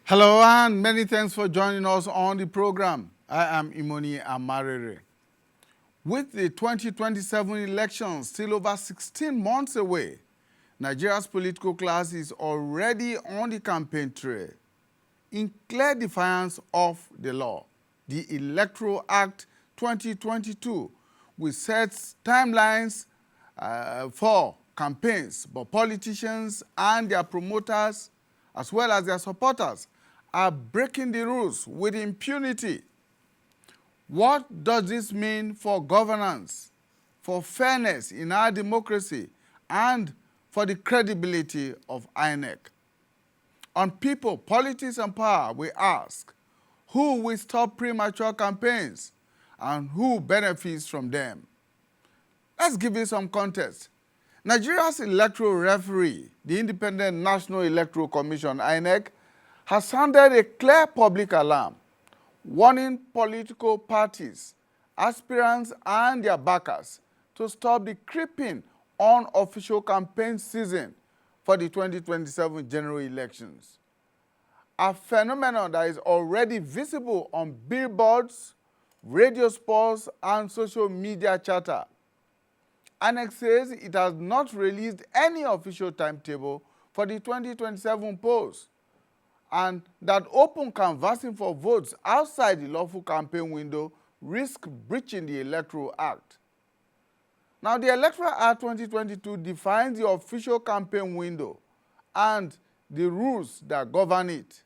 Hello and many thanks for joining us on the program. I am Imoni Amarere. With the 2027 elections still over 16 months away, Nigeria's political class is already on the campaign trail in clear defiance of the law. The Electoral Act 2022, which sets timelines for campaigns, but politicians and their promoters, as well as their supporters, are breaking the rules with impunity. What does this mean for governance, for fairness in our democracy, and for the credibility of Inec? On People, Politics and Power, we ask, who will stop premature campaigns and who benefits from them? Let's give you some context. Nigeria's electoral referee, the Independent National Electoral Commission, Inec, has sounded a clear public alarm, warning political parties, aspirants, and their backers to stop the creeping unofficial campaign season for the 2027 general elections. A phenomenon that is already visible on billboards, radio spots, and social media chatter. Inec says it has not released any official timetable for the 2027 polls, and that open canvassing for votes outside the lawful campaign window risk breaching the Electoral Act. Now, the Electoral Act 2022 defines the official campaign window and the rules that govern it.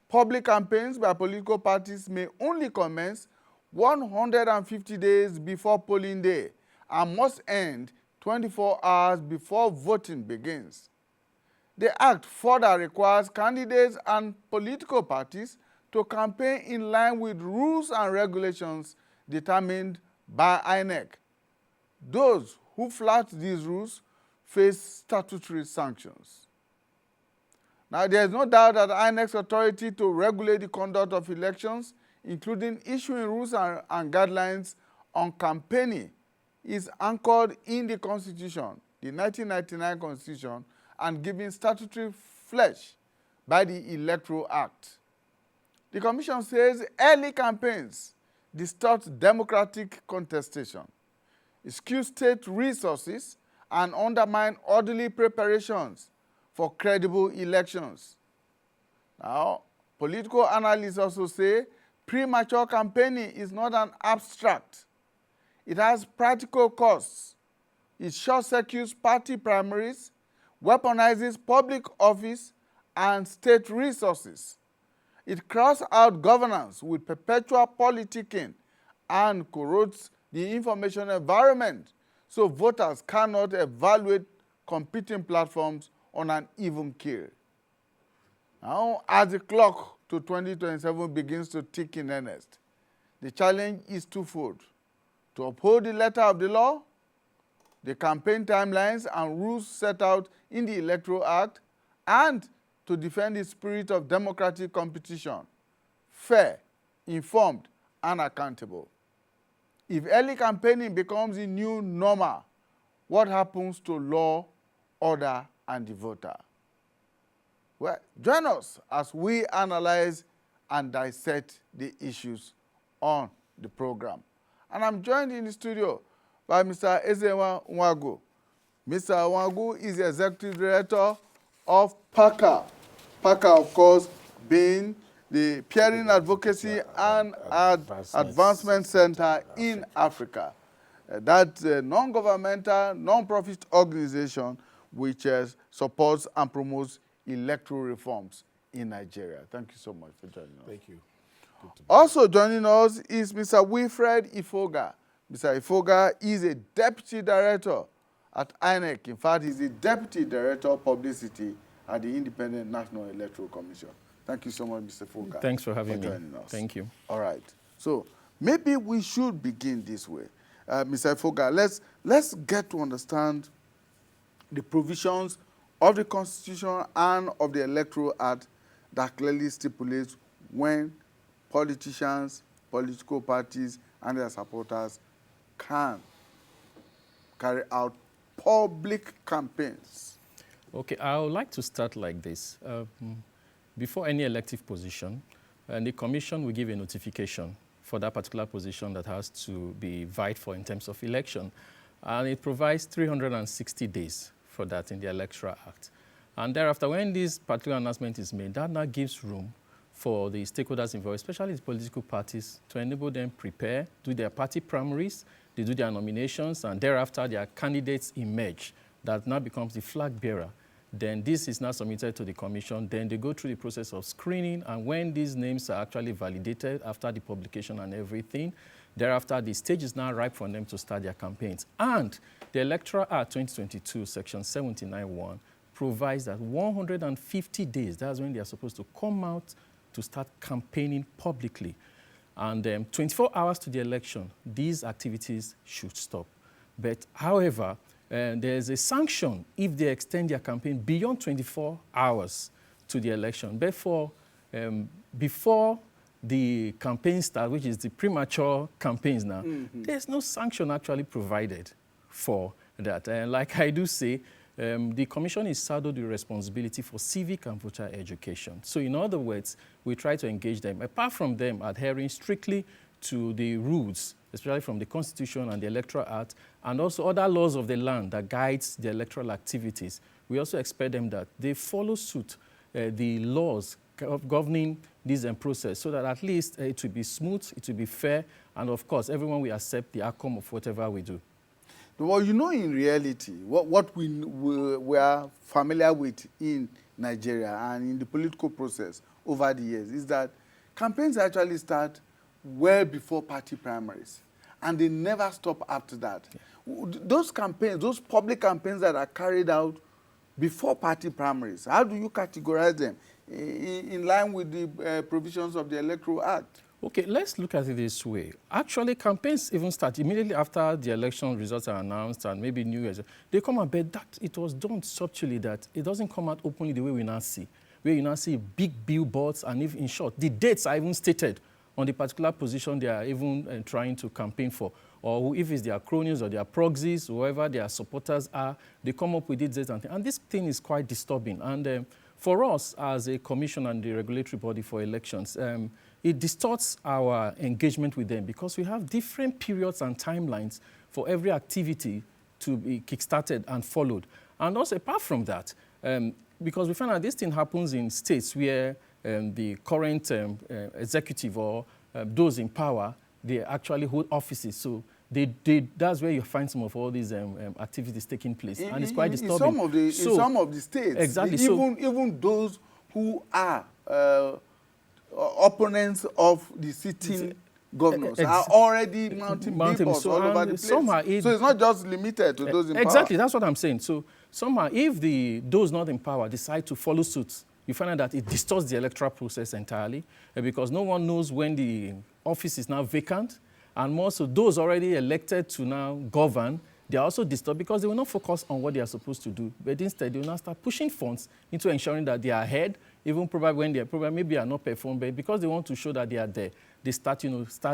Public campaigns by political parties may only commence 150 days before polling day and must end 24 hours before voting begins. The Act further requires candidates and political parties to campaign in line with rules and regulations determined by Inec. Those who flout these rules face statutory sanctions. Now, there is no doubt that Inec's authority to regulate the conduct of elections, including issuing rules and guidelines on campaigning, is anchored in the Constitution, the 1999 Constitution, and given statutory flesh by the Electoral Act. The Commission says early campaigns distort democratic contestation, skew state resources, and undermine orderly preparations for credible elections. Now, political analysts also say premature campaigning is not an abstract. It has practical costs. It short-circuits party primaries, weaponizes public office and state resources. It crowds out governance with perpetual politicking and corrodes the information environment so voters cannot evaluate competing platforms on an even keel. Now, as the clock to 2027 begins to tick in earnest, the challenge is twofold: to uphold the letter of the law, the campaign timelines and rules set out in the Electoral Act, and to defend the spirit of democratic competition, fair, informed, and accountable. If early campaigning becomes the new normal, what happens to law, order, and the voter? Well, join us as we analyze and dissect the issues on the program. And I'm joined in the studio by Mr. Ezenwa Nwagu. Mr. Nwagu is the Executive Director of PACA. PACA, of course, being the Peering Advocacy and Advancement Center in Africa. That's a non-governmental, non-profit organization which supports and promotes electoral reforms in Nigeria. Thank you so much for joining us. Thank you. Also joining us is Mr. Wilfred Ifoga. Mr. Ifoga is a Deputy Director at Inec. In fact, he's the Deputy Director of Publicity at the Independent National Electoral Commission. Thank you so much, Mr. Ifoga. Thanks for having me. joining us. Thank you. All right. So maybe we should begin this way. Mr. Ifoga, let's get to understand the provisions of the Constitution and of the Electoral Act that clearly stipulates when politicians, political parties, and their supporters can carry out public campaigns. Okay, I would like to start like this. before any elective position, the commission will give a notification for that particular position that has to be vied for in terms of election. And it provides 360 days for that in the Electoral Act. And thereafter, when this particular announcement is made, that now gives room for the stakeholders involved, especially the political parties, to enable them prepare, do their party primaries, they do their nominations, and thereafter their candidates emerge. That now becomes the flag bearer. Then this is now submitted to the commission. Then they go through the process of screening, and when these names are actually validated after the publication and everything, thereafter the stage is now ripe for them to start their campaigns. And the Electoral Act 2022, Section 79(1), provides that 150 days, that's when they are supposed to come out to start campaigning publicly. And 24 hours to the election, these activities should stop. But however, there's a sanction if they extend their campaign beyond 24 hours to the election. Therefore, before the campaign starts, which is the premature campaigns now, there's no sanction actually provided for that. And like I do say, the commission is saddled with responsibility for civic and voter education. So in other words, we try to engage them, apart from them adhering strictly to the rules, especially from the Constitution and the Electoral Act, and also other laws of the land that guides the electoral activities. We also expect them that they follow suit the laws governing this process, so that at least it will be smooth, it will be fair, and of course, everyone will accept the outcome of whatever we do. Well, you know, in reality, what we are familiar with in Nigeria and in the political process over the years is that campaigns actually start well before party primaries, and they never stop after that. Yeah. Those campaigns, those public campaigns that are carried out before party primaries, how do you categorize them in line with the provisions of the Electoral Act? Okay, let's look at it this way. Actually, campaigns even start immediately after the election results are announced and maybe New Year's. They come out, but that it was done subtly, that it doesn't come out openly the way we now see, where you now see big billboards, and if, in short, the dates are even stated on the particular position they are even trying to campaign for. Or if it's their cronies or their proxies, whoever their supporters are, they come up with these dates and things. And this thing is quite disturbing. And for us, as a commission and the regulatory body for elections, it distorts our engagement with them, because we have different periods and timelines for every activity to be kickstarted and followed. And also, apart from that, because we find out this thing happens in states where the current executive or those in power, they actually hold offices. So that's where you find some of all these activities taking place. And it's quite disturbing. In some of the states, exactly, even those who are opponents of the sitting governors are already mounting billboards all over the place. So it's not just limited to those in power. Exactly, that's what I'm saying. So somehow, if those not in power decide to follow suit, you find out that it distorts the electoral process entirely, because no one knows when the office is now vacant, and more so those already elected to now govern, they are also disturbed because they will not focus on what they are supposed to do, but instead they will now start pushing funds into ensuring that they are ahead, even probably when they are maybe are not performed, but because they want to show that they are there, they start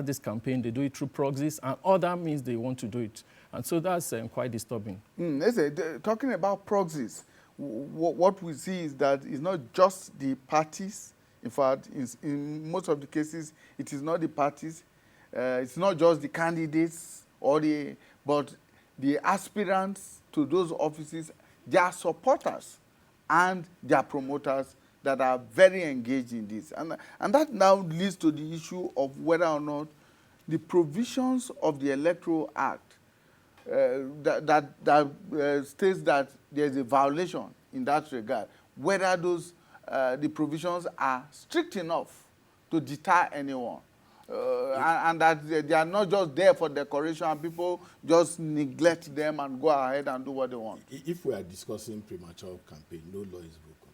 this campaign, they do it through proxies, and other means they want to do it. And so that's quite disturbing. Talking about proxies, what we see is that it's not just the parties. In fact, in most of the cases, it is not the parties. It's not just the candidates but the aspirants to those offices, their supporters and their promoters that are very engaged in this. And that now leads to the issue of whether or not the provisions of the Electoral Act that states that there's a violation in that regard, whether the provisions are strict enough to deter anyone. And that they are not just there for decoration, and people just neglect them and go ahead and do what they want. If we are discussing premature campaign, no law is broken.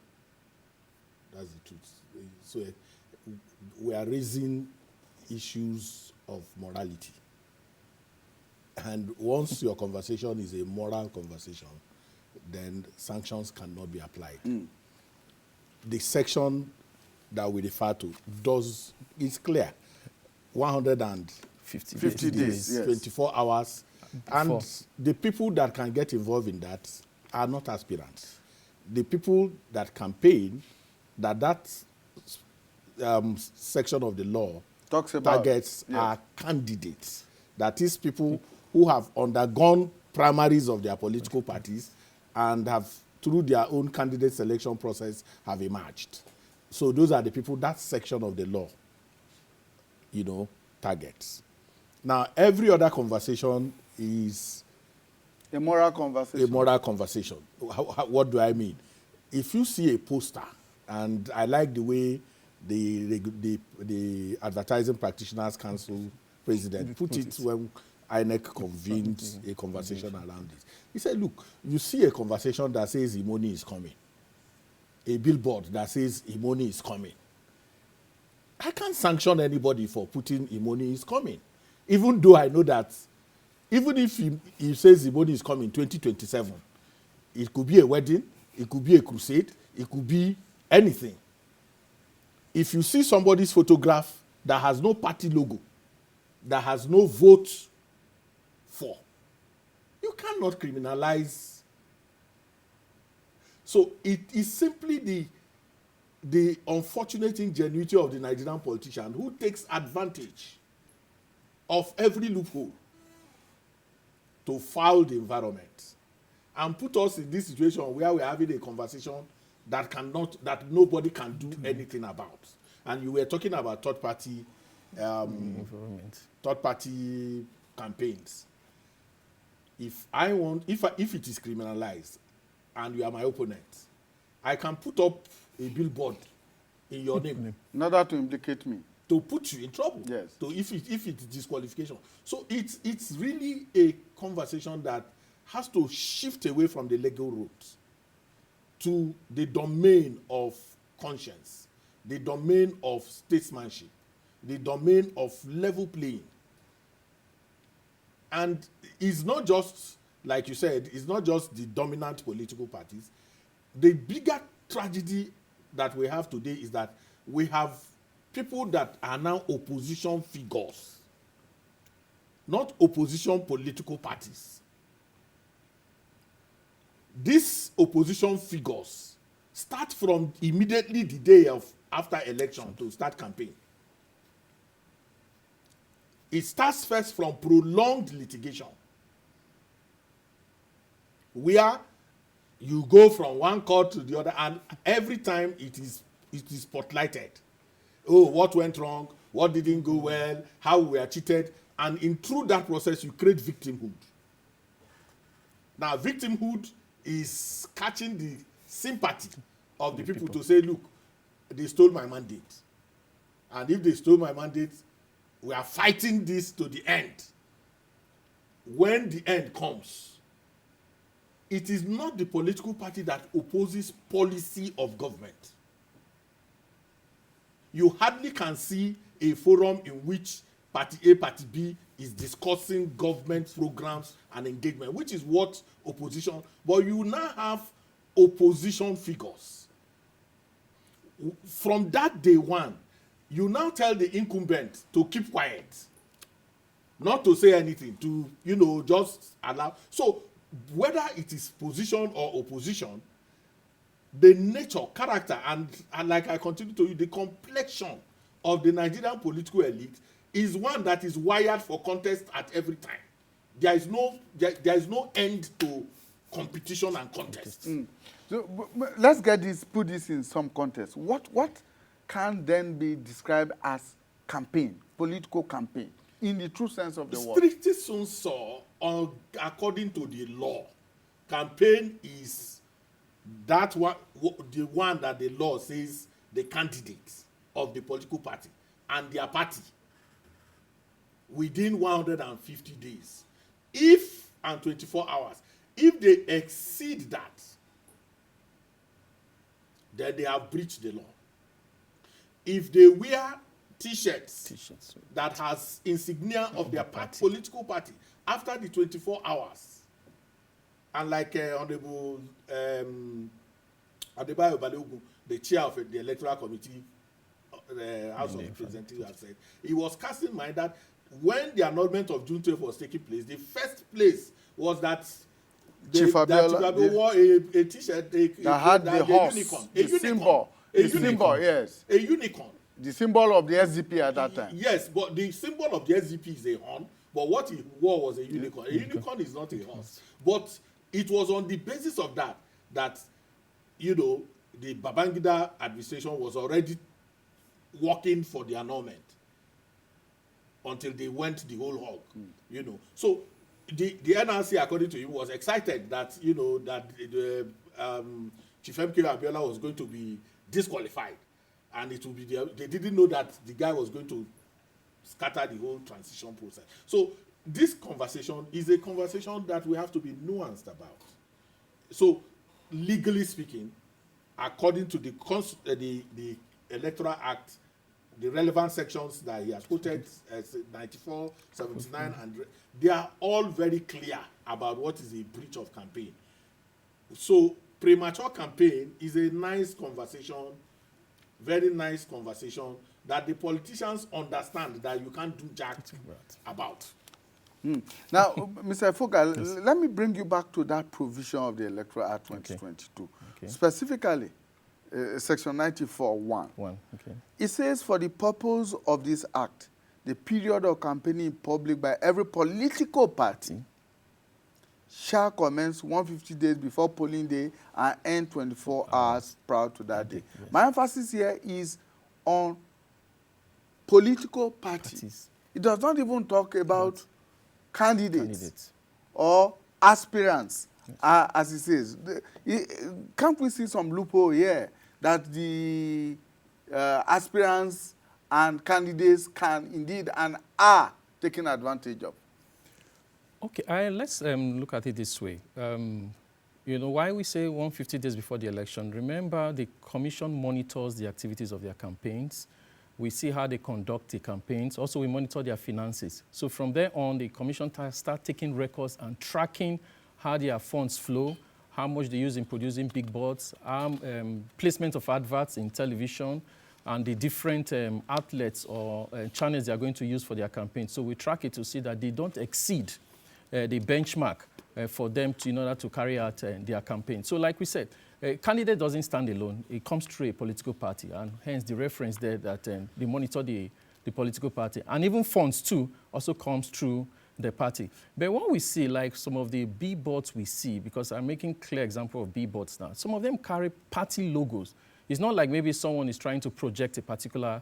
That's the truth. So we are raising issues of morality. And once your conversation is a moral conversation, then sanctions cannot be applied. The section that we refer to is clear. 150 days, yes. 24 hours. And the people that can get involved in that are not aspirants. The people that campaign, that section of the law Talks about targets are candidates. That is, people who have undergone primaries of their political parties and have, through their own candidate selection process, have emerged. So those are the people that section of the law, targets. Now, every other conversation is a moral conversation. A moral conversation. What do I mean? If you see a poster, and I like the way the Advertising Practitioners Council president put it when Inec convened a conversation around this. He said, look, you see a conversation that says Imoni is coming, a billboard that says Imoni is coming. I can't sanction anybody for putting Imoni is coming, even though I know that even if he says Imoni is coming 2027, it could be a wedding, it could be a crusade, it could be anything. If you see somebody's photograph that has no party logo, that has no vote for, you cannot criminalize. So it is simply the unfortunate ingenuity of the Nigerian politician who takes advantage of every loophole to foul the environment and put us in this situation where we're having a conversation that nobody can do anything about. And you were talking about third party campaigns. If it is criminalized and you are my opponent, I can put up a billboard in your name in order to implicate me, to put you in trouble. Yes. So if it's disqualification, so it's really a conversation that has to shift away from the legal route to the domain of conscience, the domain of statesmanship, the domain of level playing. And it's not just, like you said, it's not just the dominant political parties. The bigger tragedy that we have today is that we have people that are now opposition figures, not opposition political parties. These opposition figures start from immediately the day after election to start campaign. It starts first from prolonged litigation, where you go from one court to the other, and every time it is spotlighted. Oh, what went wrong? What didn't go well? How we were cheated? And through that process, you create victimhood. Now, victimhood is catching the sympathy of the people to say, look, they stole my mandate. And if they stole my mandate, we are fighting this to the end. When the end comes, it is not the political party that opposes policy of government. You hardly can see a forum in which Party A, Party B is discussing government programs and engagement, which is what opposition, but you now have opposition figures. From that day one, you now tell the incumbent to keep quiet, not to say anything, to, just allow. So whether it is position or opposition, the nature, character, and like I continue to you, the complexion of the Nigerian political elite is one that is wired for contest at every time. There is no end to competition and contest. So let's put this in some context. What can then be described as campaign, political campaign, in the true sense of the word? Strictly so, according to the law, campaign is that one, the one that the law says the candidates of the political party and their party within 150 days, and 24 hours. If they exceed that, then they have breached the law. If they wear T-shirts that has insignia of their political party after the 24 hours, and like Honorable Adebayo Balogun, the chair of the electoral committee, House of Representatives, have said, he was casting mind that when the annulment of June 12 was taking place, the first place was that Chief Abiola wore a T-shirt that had the horse, unicorn, the symbol, The symbol, yes. A unicorn. The symbol of the SDP at that time. Yes, but the symbol of the SDP is a horn, but what he wore was a unicorn. A unicorn is not a horse. But it was on the basis of that, you know, the Babangida administration was already working for the annulment until they went the whole hog, you know. So the NRC, according to him, was excited that, you know, that the Chief MK Abiola was going to be disqualified, and it would be they didn't know that the guy was going to scatter the whole transition process. So this conversation is a conversation that we have to be nuanced about. So legally speaking, according to the Electoral Act, the relevant sections that he has quoted, 94, 79, and they are all very clear about what is a breach of campaign. So premature campaign is a nice conversation, very nice conversation that the politicians understand that you can't do jack about. Now, Mr. Foka, yes, let me bring you back to that provision of the Electoral Act 2022. Okay. Specifically, Section 94(1). Okay. It says, for the purpose of this act, the period of campaigning in public by every political party shall commence 150 days before polling day and end 24 hours prior to that day. Yes. My emphasis here is on political parties. It does not even talk about candidates or aspirants, yes, as it says. Can't we see some loophole here that the aspirants and candidates can indeed and are taken advantage of? Okay, let's look at it this way. You know, why we say 150 days before the election, remember the commission monitors the activities of their campaigns. We see how they conduct the campaigns. Also, we monitor their finances. So from there on, the commission start taking records and tracking how their funds flow, how much they use in producing big boards, placement of adverts in television, and the different outlets or channels they are going to use for their campaign. So we track it to see that they don't exceed the benchmark for them in order to carry out their campaign. So like we said, a candidate doesn't stand alone. It comes through a political party, and hence the reference there that they monitor the political party. And even funds, too, also comes through the party. But what we see, like some of the billboards we see, because I'm making clear example of billboards now, some of them carry party logos. It's not like maybe someone is trying to project a particular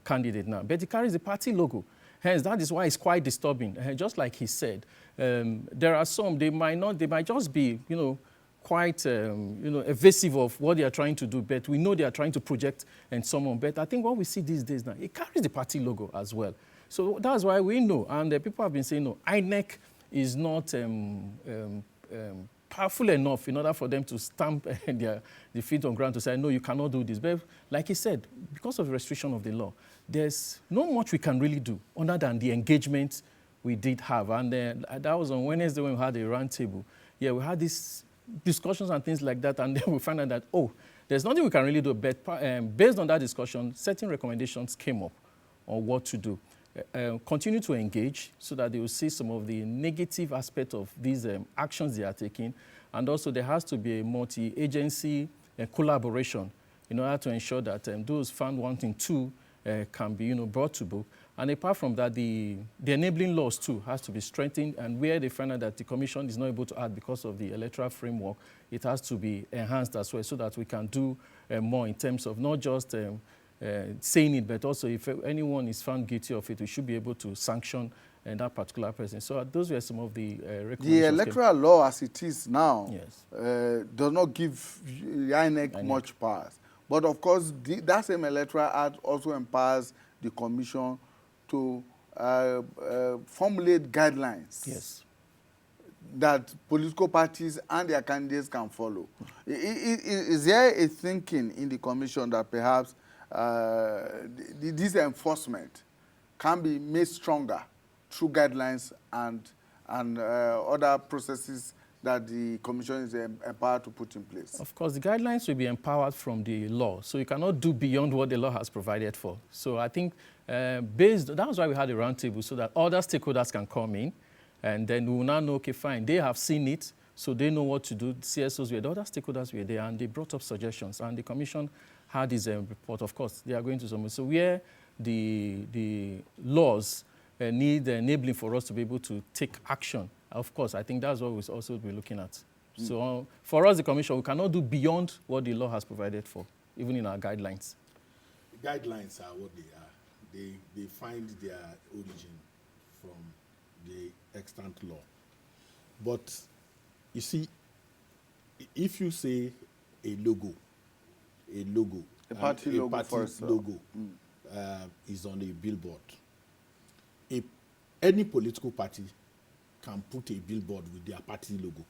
candidate now, but it carries the party logo. Hence, that is why it's quite disturbing. Just like he said, there are some, they might just be, you know, quite, evasive of what they are trying to do, but we know they are trying to project and someone. But I think what we see these days now, it carries the party logo as well. So that's why we know, and people have been saying, no, Inec is not powerful enough in order for them to stamp their feet on ground to say, no, you cannot do this. But like he said, because of the restriction of the law, there's not much we can really do other than the engagement we did have. And that was on Wednesday when we had a round table. Yeah, we had these discussions and things like that, and then we found out that, oh, there's nothing we can really do. But based on that discussion, certain recommendations came up on what to do. Continue to engage so that they will see some of the negative aspect of these actions they are taking. And also there has to be a multi-agency collaboration in order to ensure that those found wanting to can be brought to book. And apart from that, the enabling laws too has to be strengthened, and where they find out that the commission is not able to act because of the electoral framework, it has to be enhanced as well so that we can do more in terms of not just saying it, but also if anyone is found guilty of it, we should be able to sanction that particular person. So those were some of the recommendations. The electoral law as it is now, yes, does not give Inec much powers. But of course, that same electoral act also empowers the commission to formulate guidelines, yes, that political parties and their candidates can follow. Is there a thinking in the commission that perhaps this enforcement can be made stronger through guidelines and other processes that the commission is empowered to put in place? Of course, the guidelines will be empowered from the law, so you cannot do beyond what the law has provided for. So I think that's why we had a roundtable, so that other stakeholders can come in, and then we will now know, okay, fine, they have seen it, So they know what to do. CSOs were, the other stakeholders were there, and they brought up suggestions. And the commission had this report. Of course, they are going to submit. So where the laws need enabling for us to be able to take action, of course, I think that's what we'll also be looking at. So for us, the commission, we cannot do beyond what the law has provided for, even in our guidelines. The guidelines are what they are. They find their origin from the extant law. But you see, if you say a logo, a party logo is on a billboard, any political party can put a billboard with their party logo.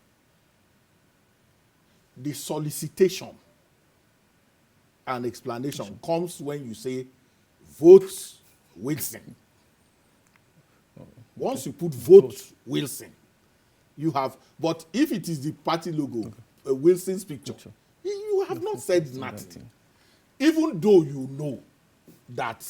The solicitation and explanation comes when you say, vote Wilson. Once you put vote Wilson, you have, but if it is the party logo, Wilson's picture, you have not said nothing. Even though you know that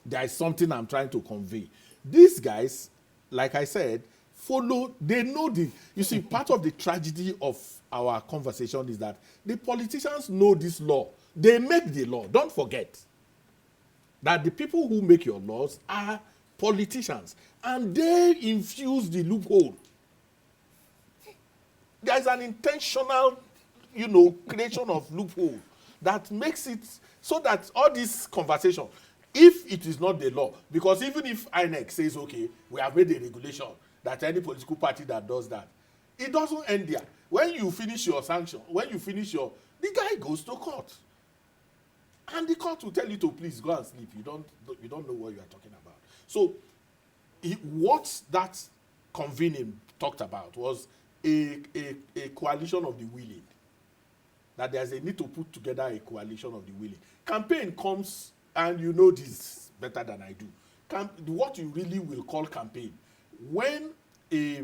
there is something I'm trying to convey. These guys, like I said, follow, they know the, you see, part of the tragedy of our conversation is that the politicians know this law. They make the law. Don't forget that the people who make your laws are politicians, and they infuse the loophole. There's an intentional, creation of loophole that makes it so that all this conversation, if it is not the law, because even if Inec says, okay, we have made a regulation that any political party that does that, it doesn't end there. When you finish your sanction, the guy goes to court. And the court will tell you to please go and sleep. You don't know what you are talking about. So what that convening talked about was a coalition of the willing. That there's a need to put together a coalition of the willing. Campaign comes, and you know this better than I do. What you really will call campaign, when a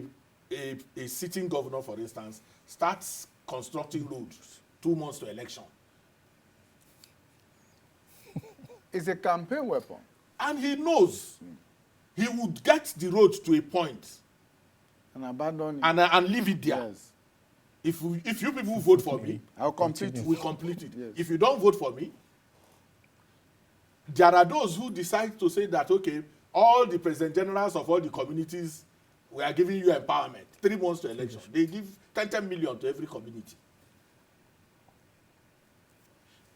sitting governor, for instance, starts constructing roads 2 months to election. It's a campaign weapon. And he knows he would get the road to a point and abandon it. And leave it there. Yes. If you people vote for me, I'll complete it. we complete it. Yes. If you don't vote for me, there are those who decide to say that, okay, all the president generals of all the communities, we are giving you empowerment. 3 months to election. They give 10 million to every community.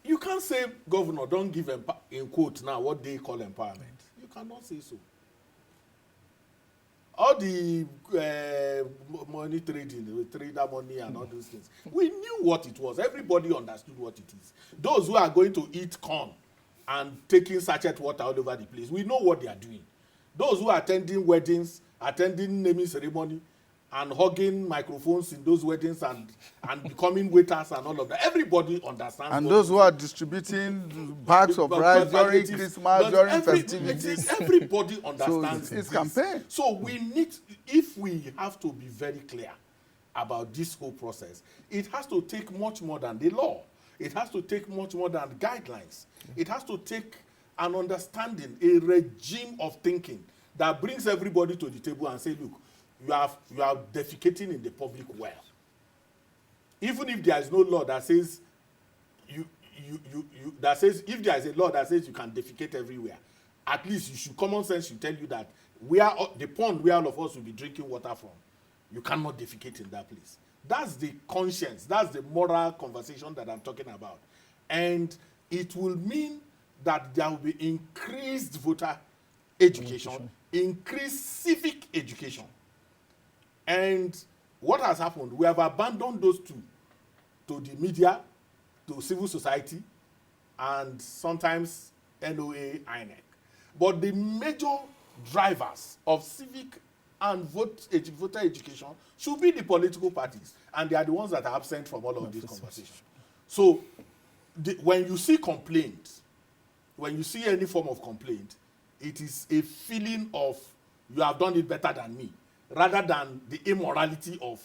You can't say, governor, don't give, in quote now, what they call empowerment. You cannot say so. All the money trading, trader money and all those things, we knew what it was. Everybody understood what it is. Those who are going to eat corn and taking sachet water all over the place, we know what they are doing. Those who are attending weddings, attending naming ceremony, and hugging microphones in those weddings and becoming waiters and all of that. Everybody understands. And those who are distributing bags of rice during Christmas, during festivities. Everybody understands. So it's campaign. So we need, if we have to be very clear about this whole process, it has to take much more than the law. It has to take much more than guidelines. It has to take an understanding, a regime of thinking that brings everybody to the table and say, look, you are defecating in the public well. Even if there is no law that says if there is a law that says you can defecate everywhere, at least common sense should tell you that the pond where all of us will be drinking water from, you cannot defecate in that place. That's the conscience, that's the moral conversation that I'm talking about. And it will mean that there will be increased voter education, increased civic education. And what has happened? We have abandoned those two to the media, to civil society, and sometimes NOA, Inec. But the major drivers of civic and voter education should be the political parties, and they are the ones that are absent from all of these conversations. So when you see complaints, when you see any form of complaint, it is a feeling of you have done it better than me, rather than the immorality of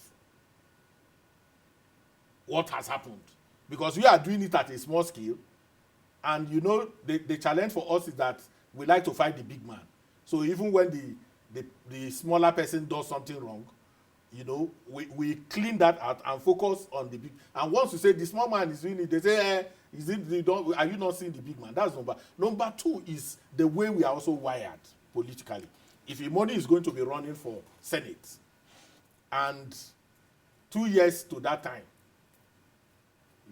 what has happened. Because we are doing it at a small scale, and the challenge for us is that we like to fight the big man. So even when the smaller person does something wrong, You know, we clean that out and focus on the big. And once you say the small man is doing it, they say, is it? They don't, are you not seeing the big man? That's number. Number two is the way we are also wired politically. If Imoni is going to be running for Senate, and 2 years to that time,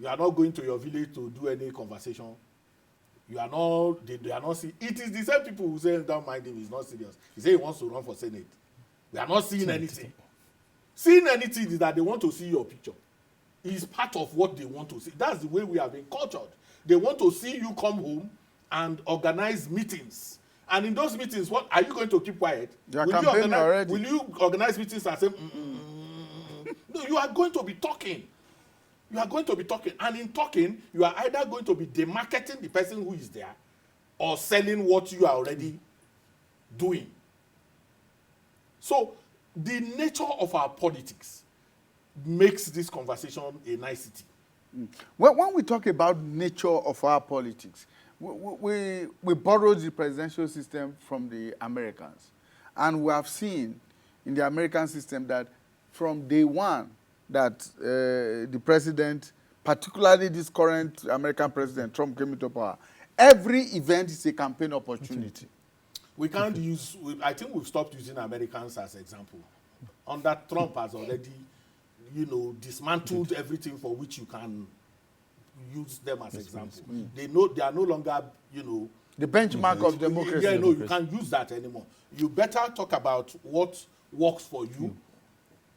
you are not going to your village to do any conversation. You are not. They are not seeing. It is the same people who say don't mind him. He's not serious. He say he wants to run for Senate. We are not seeing anything. Seeing anything is that they want to see your picture. It's part of what they want to see. That's the way we have been cultured. They want to see you come home and organize meetings. And in those meetings, what are you going to keep quiet? You are campaigning already. Will you organize meetings and say, No, you are going to be talking. You are going to be talking. And in talking, you are either going to be demarketing the person who is there or selling what you are already doing. So, the nature of our politics makes this conversation a nicety. Well, when we talk about nature of our politics, we borrowed the presidential system from the Americans. And we have seen in the American system that from day one that the president, particularly this current American president, Trump, came into power, every event is a campaign opportunity. We can't use, I think we've stopped using Americans as example. Under Trump has already, you know, dismantled everything for which you can use them as example. They know they are no longer, you know, the benchmark of democracy. Yeah, no, you can't use that anymore. You better talk about what works for you.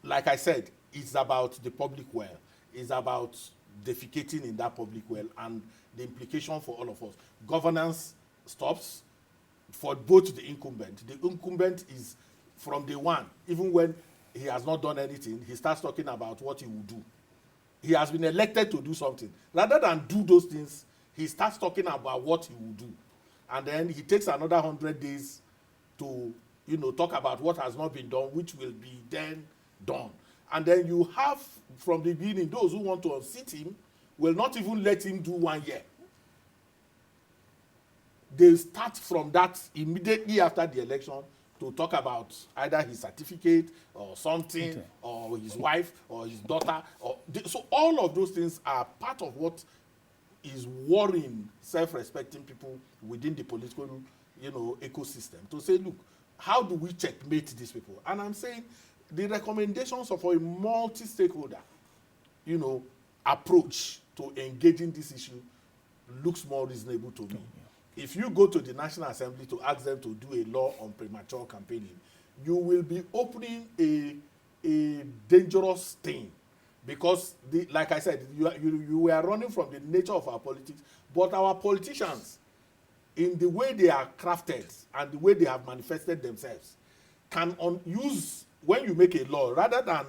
Like I said, it's about the public well. It's about defecating in that public well and the implication for all of us. Governance stops for both the incumbent. The incumbent is from day one, even when he has not done anything, he starts talking about what he will do. He has been elected to do something. Rather than do those things, he starts talking about what he will do. And then he takes another 100 days to, you know, talk about what has not been done, which will be then done. And then you have, from the beginning, those who want to unseat him will not even let him do 1 year. They start from that immediately after the election to talk about either his certificate or something, or his wife or his daughter. So all of those things are part of what is worrying self-respecting people within the political, you know, ecosystem. To say, look, how do we checkmate these people? And I'm saying the recommendations of a multi-stakeholder, you know, approach to engaging this issue looks more reasonable to me. If you go to the National Assembly to ask them to do a law on premature campaigning, you will be opening a dangerous thing. Because, like I said, you were running from the nature of our politics, but our politicians, in the way they are crafted and the way they have manifested themselves, can use, when you make a law, rather than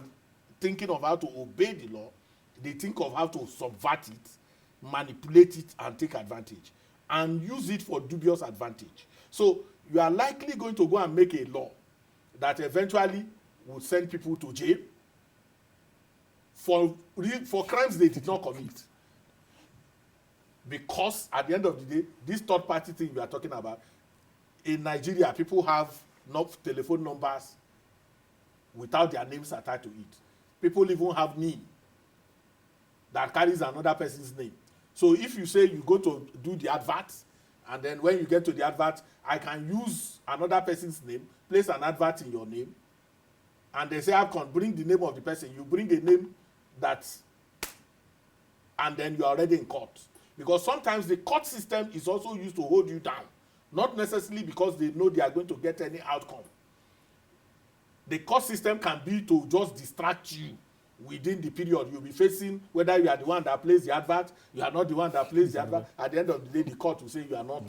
thinking of how to obey the law, they think of how to subvert it, manipulate it, and take advantage, and use it for dubious advantage. So you are likely going to go and make a law that eventually will send people to jail for crimes they did not commit. Because at the end of the day, this third party thing we are talking about, in Nigeria, people have telephone numbers without their names attached to it. People even have NIN that carries another person's name. So if you say you go to do the advert, and then when you get to the advert, I can use another person's name, place an advert in your name, and they say, I can bring the name of the person. You bring a name that's, and then you're already in court. Because sometimes the court system is also used to hold you down, not necessarily because they know they are going to get any outcome. The court system can be to just distract you within the period you'll be facing, whether you are the one that plays the advert, you are not the one that plays the advert. At the end of the day, the court will say you are not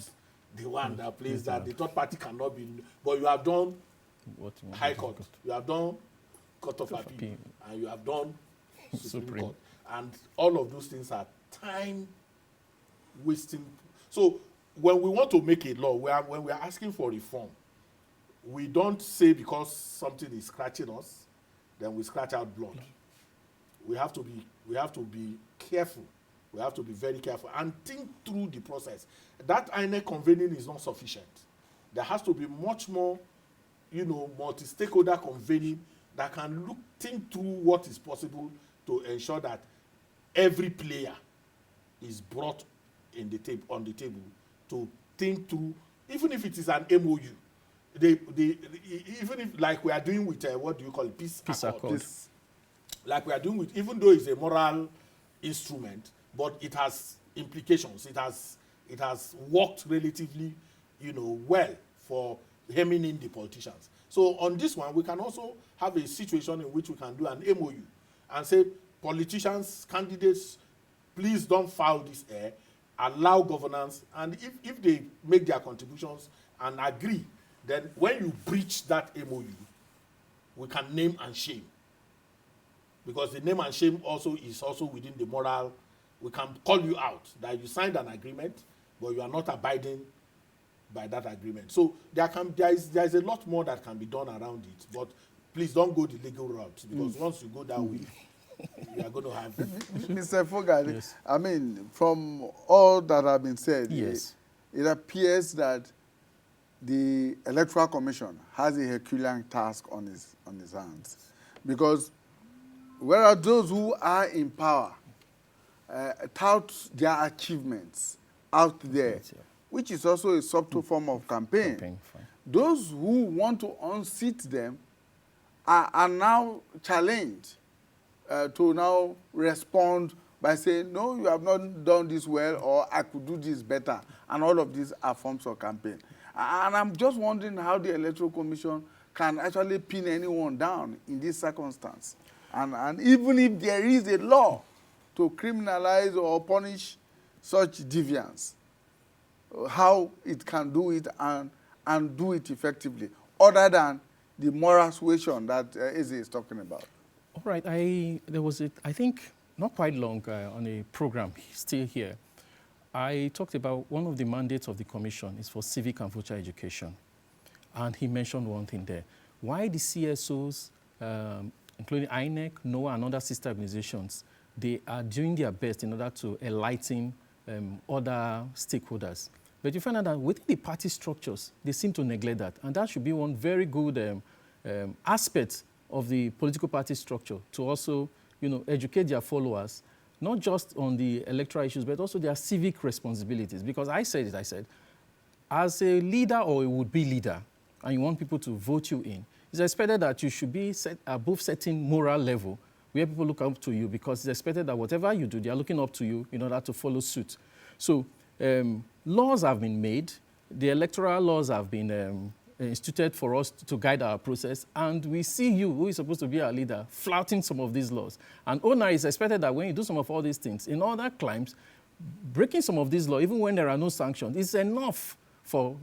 the one that plays that. The third party cannot be, but you have done High Court, you have done Court of Appeal, and you have done Supreme Court. And all of those things are time wasting. So when we want to make a law, when we are asking for reform, we don't say because something is scratching us, then we scratch out blood. We have to be careful. We have to be very careful and think through the process. That Inec convening is not sufficient. There has to be much more, you know, multi-stakeholder convening that can think through what is possible to ensure that every player is brought on the table to think through, even if it is an MOU. Even if, like we are doing with what do you call it, peace accord. Like we are doing with, even though it's a moral instrument, but it has implications. It has worked relatively, well for hemming in the politicians. So on this one, we can also have a situation in which we can do an MOU and say, politicians, candidates, please don't foul this air, allow governance, and if they make their contributions and agree, then when you breach that MOU, we can name and shame. Because the name and shame is also within the moral. We can call you out that you signed an agreement, but you are not abiding by that agreement. So there is a lot more that can be done around it. But please don't go the legal route, because once you go that way, you are going to have. Mr. Fogarty, yes. I mean, from all that have been said, yes, it appears that the Electoral Commission has a Herculean task on his hands, because whereas those who are in power tout their achievements out there, which is also a subtle form of campaign. Those who want to unseat them are now challenged to now respond by saying, no, you have not done this well, or I could do this better. And all of these are forms of campaign. And I'm just wondering how the Electoral Commission can actually pin anyone down in this circumstance. And even if there is a law to criminalize or punish such deviance, how it can do it and do it effectively, other than the moral suasion that Eze is talking about. All right, there was, I think, not quite long on a program still here, I talked about one of the mandates of the commission is for civic and voter education. And he mentioned one thing there. Why the CSOs, including Inec, NOAA, and other sister organizations, they are doing their best in order to enlighten other stakeholders. But you find out that within the party structures, they seem to neglect that. And that should be one very good aspect of the political party structure, to also educate their followers, not just on the electoral issues, but also their civic responsibilities. Because I said, as a leader or a would-be leader, and you want people to vote you in, it's expected that you should be above certain moral level where people look up to you, because it's expected that whatever you do, they are looking up to you in order to follow suit. So laws have been made. The electoral laws have been instituted for us to guide our process, and we see you, who is supposed to be our leader, flouting some of these laws. And owner is expected that when you do some of all these things, in other climes, breaking some of these laws, even when there are no sanctions, is enough for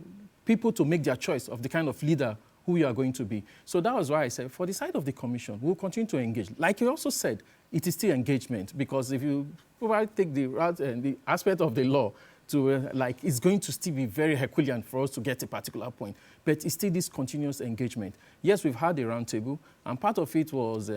people to make their choice of the kind of leader who you are going to be. So that was why I said, for the side of the commission, we'll continue to engage. Like you also said, it is still engagement, because if you probably take the aspect of the law to, it's going to still be very Herculean for us to get a particular point. But it's still this continuous engagement. Yes, we've had a roundtable, and part of it was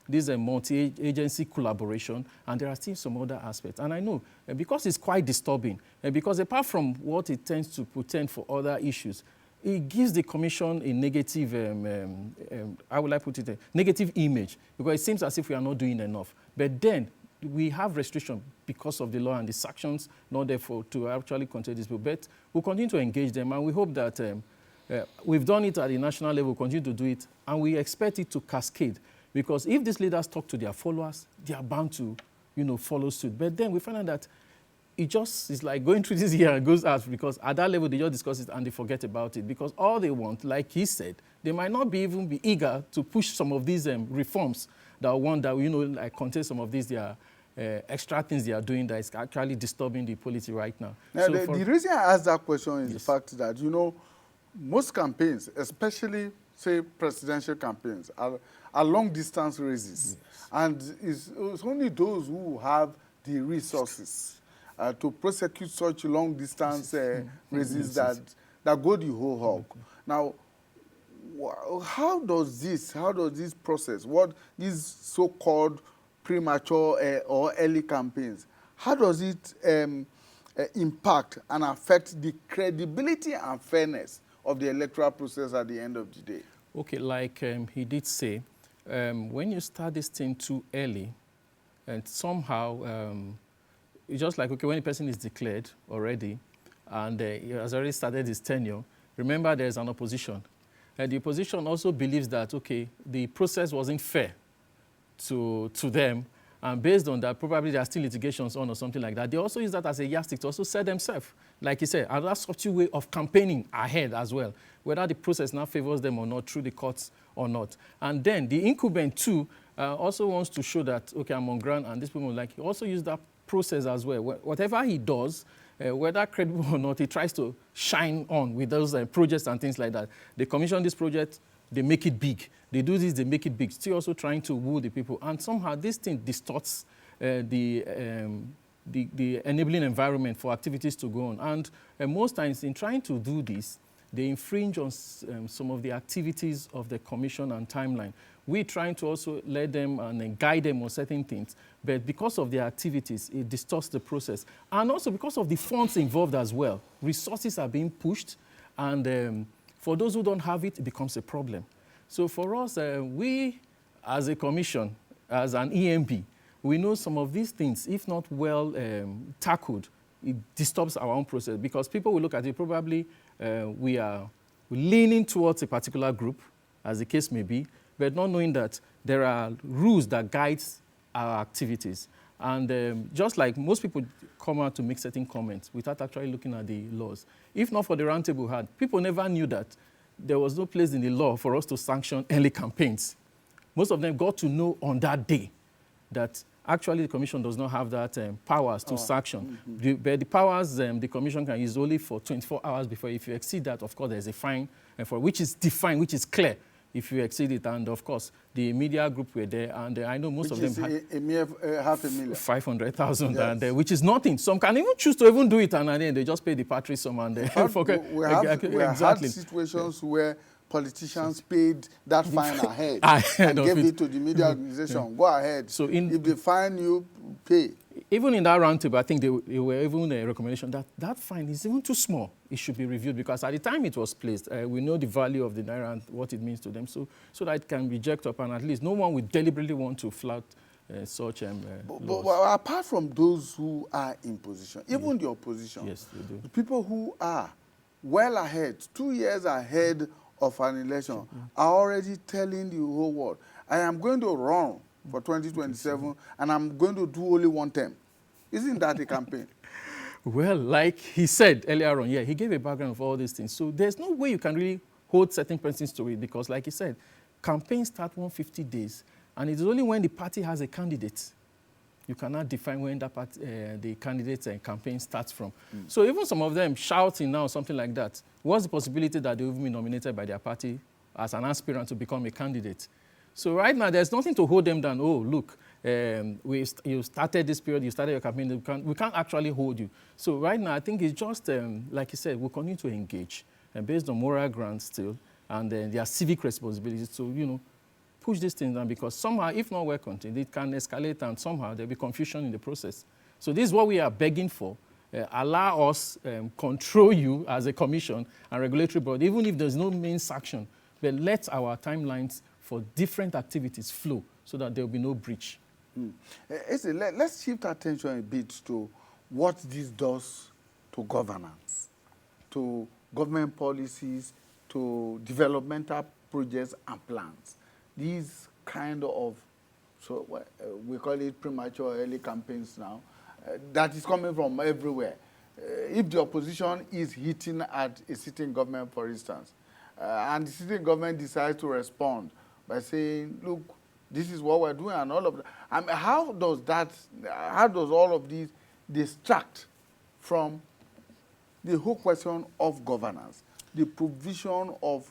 this multi-agency collaboration, and there are still some other aspects. And I know, because it's quite disturbing, because apart from what it tends to portend for other issues, it gives the commission a negative, how will I put it, a negative image, because it seems as if we are not doing enough. But then we have restriction because of the law and the sanctions not there to actually control this bill. But we'll continue to engage them, and we hope that we've done it at the national level, we'll continue to do it, and we expect it to cascade. Because if these leaders talk to their followers, they are bound to, follow suit. But then we find out that it just is like going through this year and goes out, because at that level they just discuss it and they forget about it. Because all they want, like he said, they might not even be eager to push some of these reforms that want that contain some of these their extra things they are doing that is actually disturbing the polity right now. Now, So the reason I asked that question is Yes. the fact that, most campaigns, especially, say, presidential campaigns, are long-distance races. Yes. And it's only those who have the resources to prosecute such long-distance races that go the whole hog. Now, how does this process, what these so-called premature or early campaigns, how does it impact and affect the credibility and fairness of the electoral process at the end of the day? Okay, like he did say, when you start this thing too early, and somehow, it's just like, okay, when a person is declared already, and he has already started his tenure, remember there's an opposition. And the opposition also believes that, okay, the process wasn't fair to them, and based on that, probably there are still litigations on or something like that. They also use that as a yardstick to also sell themselves. Like you said, another subtle way of campaigning ahead as well, whether the process now favors them or not through the courts or not. And then the incumbent too also wants to show that, okay, I'm on ground, and this people like, he also use that process as well. Whatever he does, whether credible or not, he tries to shine on with those projects and things like that. They commission this project, they make it big. They do this, they make it big. Still also trying to woo the people. And somehow this thing distorts the enabling environment for activities to go on. And most times in trying to do this, they infringe on some of the activities of the commission and timeline. We're trying to also let them and guide them on certain things, but because of their activities, it distorts the process. And also because of the funds involved as well. Resources are being pushed, and for those who don't have it, it becomes a problem. So for us, we as a commission, as an EMB, we know some of these things, if not well tackled, it disturbs our own process, because people will look at it, probably we are leaning towards a particular group, as the case may be, but not knowing that there are rules that guide our activities. And just like most people come out to make certain comments without actually looking at the laws. If not for the roundtable we had, people never knew that there was no place in the law for us to sanction early campaigns. Most of them got to know on that day that actually the commission does not have that powers to sanction. But the powers the commission can use only for 24 hours before. If you exceed that, of course, there's a fine, for which is defined, which is clear if you exceed it. And of course, the media group were there, and I know most of them had a mere $500,000. 500,000, Yes. and which is nothing. Some can even choose to even do it, and then they just pay the party sum and forget. We have Exactly. had situations where politicians paid that fine ahead Ahead and of gave it. it to the media organization. Go ahead. So if they fine you, pay. Even in that roundtable, I think they were even a recommendation that that fine is even too small. It should be reviewed, because at the time it was placed, we know the value of the naira and what it means to them, so that it can be jacked up, and at least no one would deliberately want to flout such laws. But apart from those who are in position, even the opposition, Yes, they do. the people who are well ahead, 2 years ahead of an election, are already telling the whole world, I am going to run for 2027, and I'm going to do only one term. Isn't that a campaign? Well, like he said earlier on, yeah, he gave a background of all these things. So there's no way you can really hold certain persons to it, because like he said, campaigns start 150 days, and it's only when the party has a candidate you cannot define when that the candidate's campaign starts from. So even some of them shouting now something like that, what's the possibility that they will be nominated by their party as an aspirant to become a candidate? So right now, there's nothing to hold them down. Oh, look, you started this period, you started your campaign, we can't actually hold you. So right now, I think it's just, like you said, we'll continue to engage, based on moral grounds still, and their civic responsibilities to, push these things down, because somehow, if not well contained, it can escalate, and somehow there'll be confusion in the process. So this is what we are begging for. Allow us control you as a commission and regulatory body, even if there's no main sanction, but let our timelines for different activities flow so that there will be no breach. Let's shift attention a bit to what this does to governance, to government policies, to developmental projects and plans. These kind of, we call it premature early campaigns now, that is coming from everywhere. If the opposition is hitting at a sitting government, for instance, and the sitting government decides to respond by saying, look, this is what we're doing, and all of that. I mean, how does all of these distract from the whole question of governance, the provision of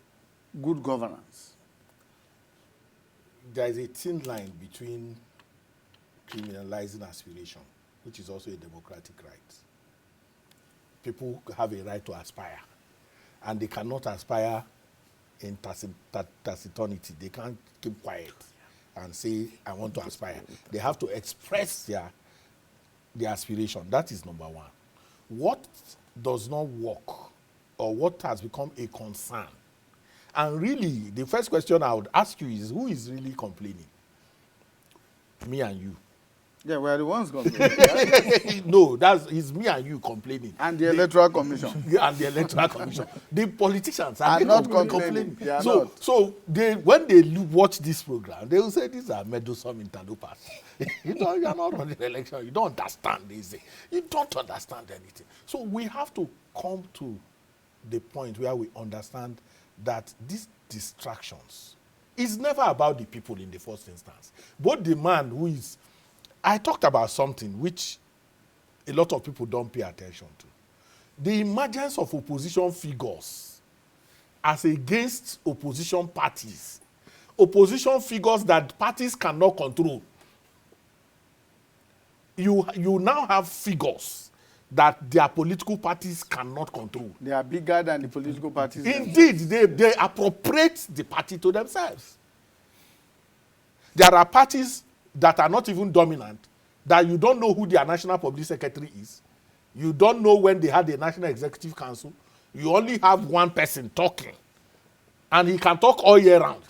good governance? There is a thin line between criminalizing aspiration, which is also a democratic right. People have a right to aspire, and they cannot aspire in taciturnity. They can't keep quiet and say, I want to aspire. They have to express their aspiration. That is number one. What does not work, or what has become a concern, And really, the first question I would ask you is, who is really complaining? Me and you. Yeah, we are the ones complaining. No, it's me and you complaining. And the Electoral Commission. And the Electoral Commission. The politicians are are not complaining. They are not. So when they watch this program, they will say these are meddlesome interlopers. You are not running the election. You don't understand, they say. You don't understand anything. So we have to come to the point where we understand that these distractions is never about the people in the first instance. But the man who is... I talked about something which a lot of people don't pay attention to. The emergence of opposition figures as against opposition parties. Opposition figures that parties cannot control. You now have figures that their political parties cannot control. They are bigger than the political parties. Indeed, they appropriate the party to themselves. There are parties that are not even dominant, that you don't know who their national public secretary is. You don't know when they had a national executive council. You only have one person talking. And he can talk all year round.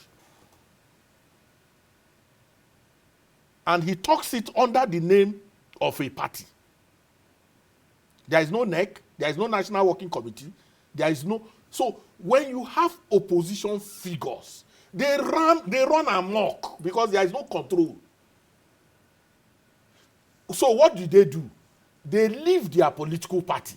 And he talks it under the name of a party. There is no NEC, there is no National Working Committee, there is no... So when you have opposition figures, they run amok because there is no control. So what do? They leave their political party.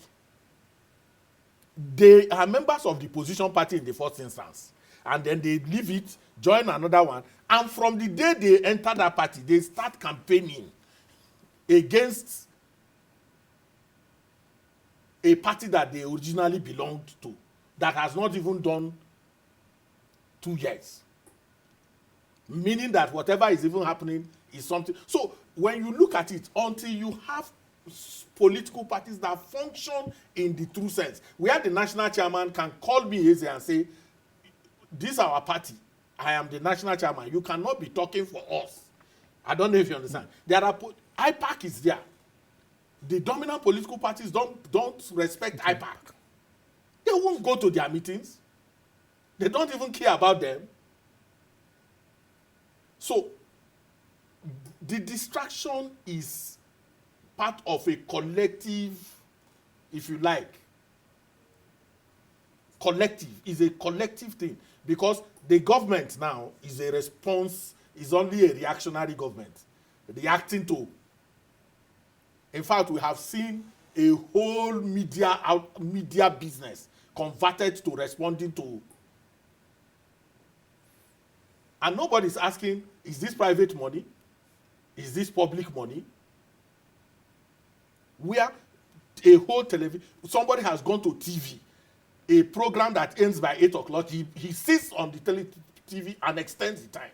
They are members of the opposition party in the first instance. And then they leave it, join another one. And from the day they enter that party, they start campaigning against a party that they originally belonged to, that has not even done 2 years. Meaning that whatever is even happening is something. So when you look at it, until you have political parties that function in the true sense, where the national chairman can call me easy and say, this is our party, I am the national chairman, you cannot be talking for us. I don't know if you understand. There are IPAC is there. The dominant political parties don't respect IPAC. They won't go to their meetings. They don't even care about them. So the distraction is part of a collective, if you like. Collective is a collective thing, because the government now is a response, is only a reactionary government reacting to. In fact, we have seen a whole media business converted to responding to. And nobody's asking, is this private money? Is this public money? Where a whole television, somebody has gone to TV, a program that ends by 8 o'clock, he sits on the TV and extends the time.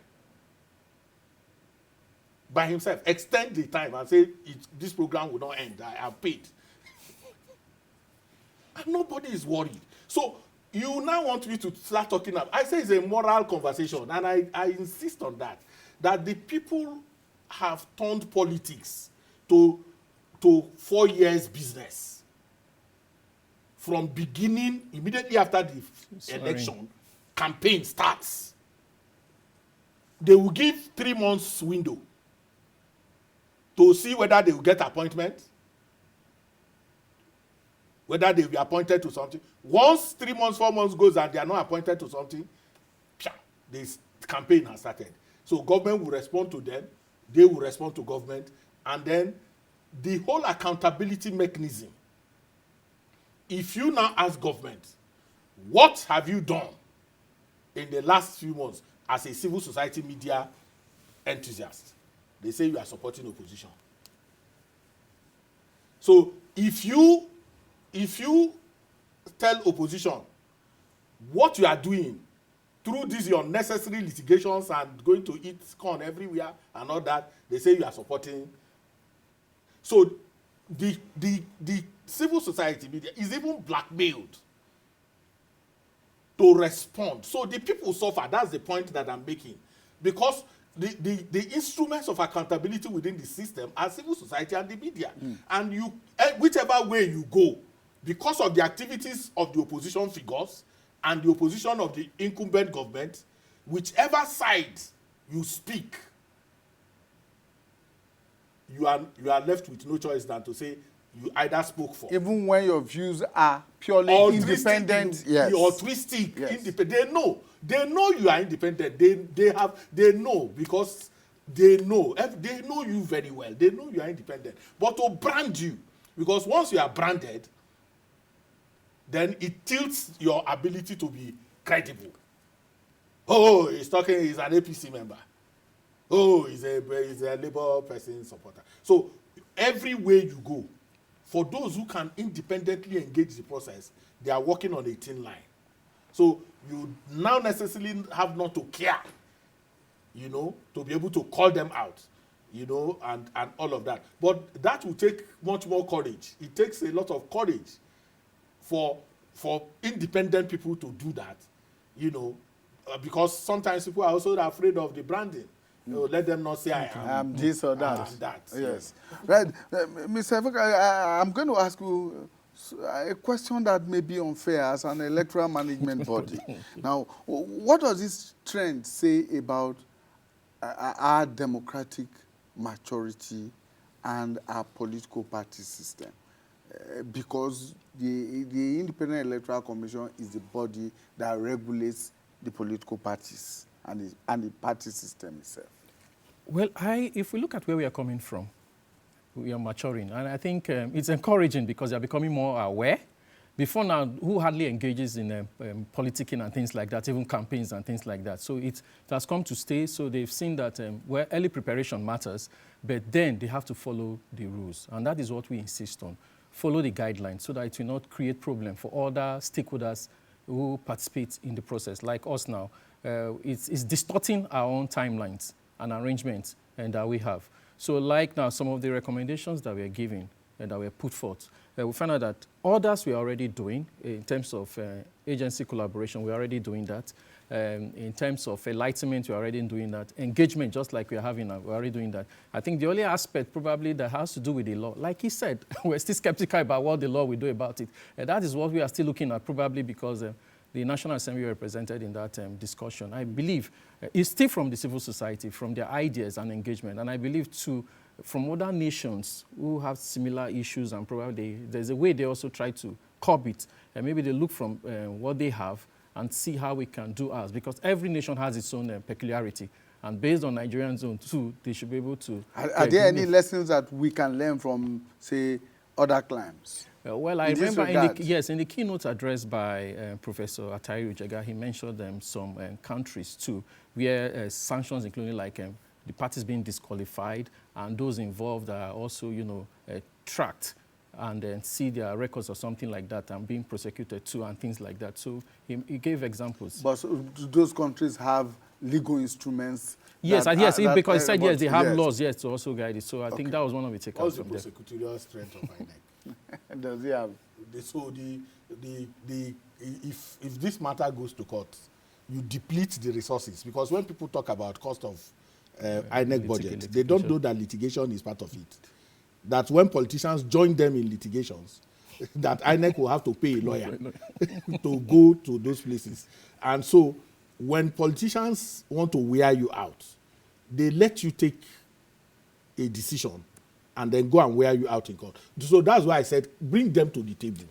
By himself, extend the time and say, this program will not end, I have paid. And nobody is worried. So you now want me to start talking about, I say it's a moral conversation, and I insist on that the people have turned politics to 4 years business. From beginning, immediately after the election, campaign starts. They will give 3 months window to see whether they will get appointment, whether they will be appointed to something. Once 3 months, 4 months goes and they are not appointed to something, this campaign has started. So government will respond to them, they will respond to government, and then the whole accountability mechanism. If you now ask government, what have you done in the last few months as a civil society media enthusiast? They say you are supporting opposition. So if you tell opposition what you are doing through these unnecessary litigations and going to eat corn everywhere and all that, they say you are supporting. So the civil society media is even blackmailed to respond. So the people suffer. That's the point that I'm making. Because the instruments of accountability within the system are civil society and the media. And whichever way you go, because of the activities of the opposition figures and the opposition of the incumbent government, whichever side you speak, you are left with no choice than to say you either spoke for. Even when your views are purely or independent, yes. Or twistic, yes. independent. They know you are independent. They know because they know you very well. They know you are independent. But to brand you, because once you are branded, then it tilts your ability to be credible. Oh, he's an APC member. Oh, he's a Labour person supporter. So everywhere you go, for those who can independently engage the process, they are working on a thin line. So you now necessarily have not to care, to be able to call them out, and all of that. But that will take much more courage. It takes a lot of courage for independent people to do that, because sometimes people are also afraid of the branding. Let them not say I am this or that. I am that. Yes. Right. Mr. Evoka, I'm going to ask you a question that may be unfair as an electoral management body. Now, what does this trend say about our democratic maturity and our political party system? Because the Independent Electoral Commission is the body that regulates the political parties and the party system itself. Well, if we look at where we are coming from, we are maturing. And I think it's encouraging because they are becoming more aware. Before now, who hardly engages in politicking and things like that, even campaigns and things like that. So it has come to stay. So they've seen that where early preparation matters, but then they have to follow the rules. And that is what we insist on. Follow the guidelines so that it will not create problem for other stakeholders who participate in the process. Like us now, it's distorting our own timelines and arrangements that we have. So like now, some of the recommendations that we are giving and that were put forth, we found out that others we are already doing in terms of agency collaboration, we're already doing that. In terms of enlightenment, we're already doing that. Engagement, just like we're having now, we're already doing that. I think the only aspect probably that has to do with the law, like he said, we're still skeptical about what the law will do about it. And that is what we are still looking at, probably because the National Assembly represented in that discussion, I believe, is still from the civil society, from their ideas and engagement. And I believe, too, from other nations who have similar issues and probably there's a way they also try to curb it. And maybe they look from what they have and see how we can do ours. Because every nation has its own peculiarity. And based on Nigerian zone, too, they should be able to... Are there any lessons that we can learn from, say, other climes? Well, I remember in the keynote address by Professor Atahiru Jega, he mentioned some countries too, where sanctions, including like the parties being disqualified, and those involved are also, tracked and then see their records or something like that and being prosecuted too and things like that. So he gave examples. But so those countries have legal instruments? Yes, because he said yes, they have laws, yes, to also guide it. So I think that was one of the takeaways from there. Also prosecutorial strength of Inec. Does he have? So if this matter goes to court, you deplete the resources, because when people talk about cost of INEC budget, they don't know that litigation is part of it. That when politicians join them in litigations, that INEC will have to pay a lawyer to go to those places. And so when politicians want to wear you out, they let you take a decision and then go and wear you out in court. So that's why I said, bring them to the table.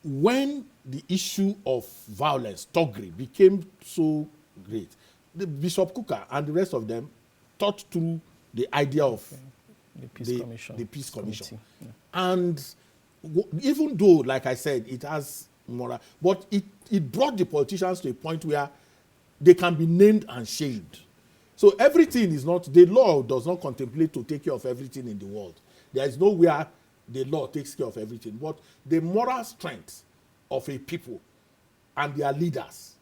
When the issue of violence, thuggery, became so great, the Bishop Kuka and the rest of them thought through the idea of the Peace Commission. Yeah. And even though, like I said, it has moral, but it brought the politicians to a point where they can be named and shamed. So everything is not, the law does not contemplate to take care of everything in the world. There is nowhere the law takes care of everything. But the moral strength of a people and their leaders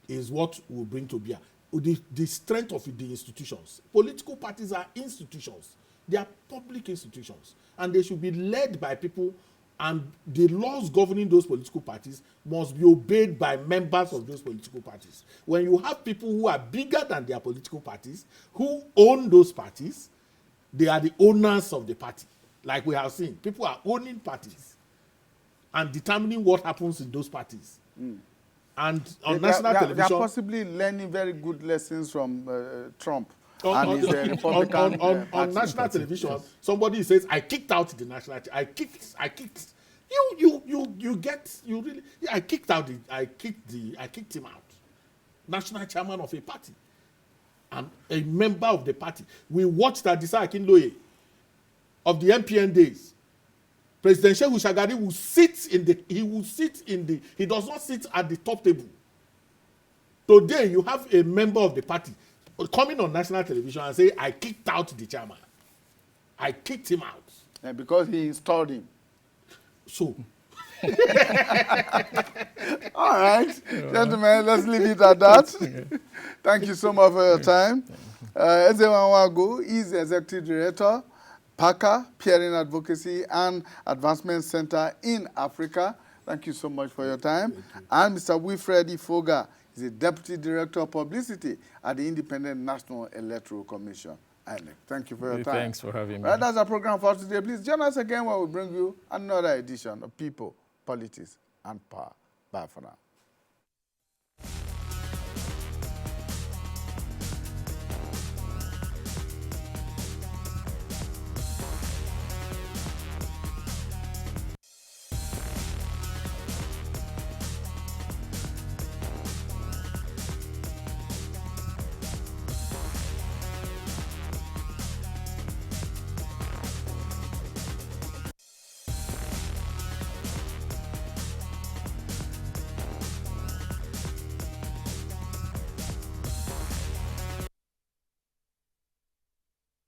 is what will bring to bear. The strength of the institutions. Political parties are institutions. They are public institutions. And they should be led by people, and the laws governing those political parties must be obeyed by members of those political parties. When you have people who are bigger than their political parties, who own those parties, they are the owners of the party. Like we have seen, people are owning parties. and determining what happens in those parties. And on They national are television, possibly learning very good lessons from Trump on, and his Republican on party. national television, somebody says, I kicked out the national, I kicked. You really, yeah, I kicked him out. National chairman of a party and a member of the party. We watched Adisa Akinloye of the MPN days. President Shehu Shagari will he does not sit at the top table. Today, you have a member of the party coming on national television and say, I kicked out the chairman. I kicked him out. And because he installed him. So. All right, gentlemen, let's leave it at that. Thank you so much for your time. Ezewan Wagu is the Executive Director, PACA, Peering Advocacy and Advancement Center in Africa. Thank you so much for your time. And Mr. Wilfred Ifoga is the Deputy Director of Publicity at the Independent National Electoral Commission, INEC. Thank you for your time. Thanks for having me. Well, that's our program for today. Please join us again when we bring you another edition of People, Politics, and Power. Bye for now.